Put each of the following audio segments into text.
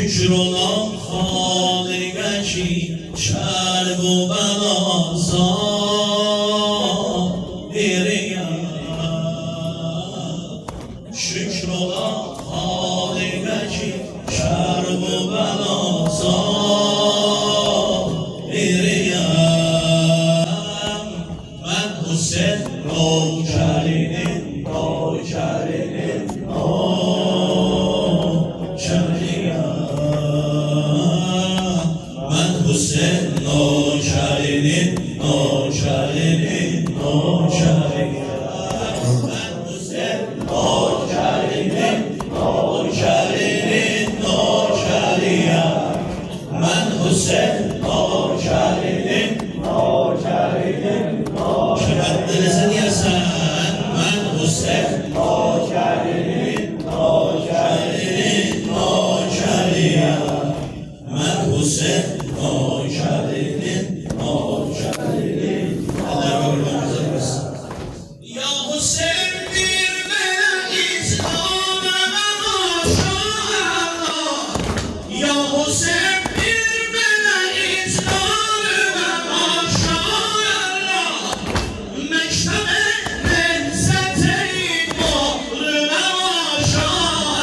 شکر olan خالقشی شرب و بلازا شکر olan خالقشی شرب و بلازا من حسین نوکرینم من حسین نوکرینم من حسین من حسین شبت دلزنی هستن من حسین من حسین یا حسین bir meleğiz aleme maşallah ya Hüseyin bir meleğiz aleme maşallah mektebe benzeteyin bağrıma maşallah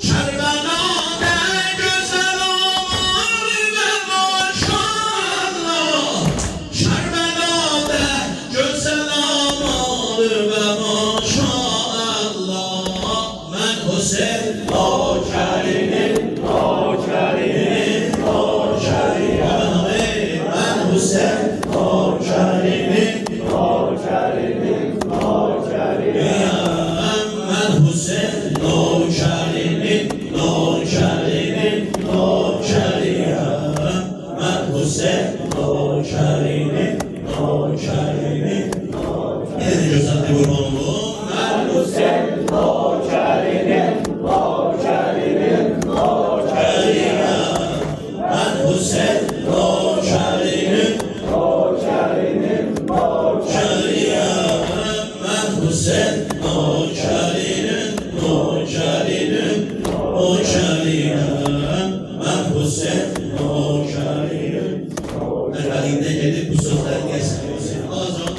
Kerbela'da güzel ağrıma maşallah Kerbela'da güzel ağrıma maşallah ben Hüseyin Elinde gelip bu sözler gelsin. Ağzım.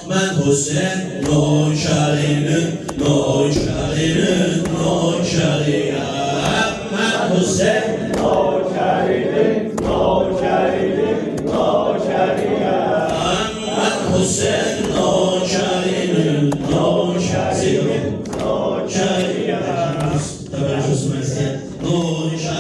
من حسین نوکرینم من حسین من حسین نوکرینم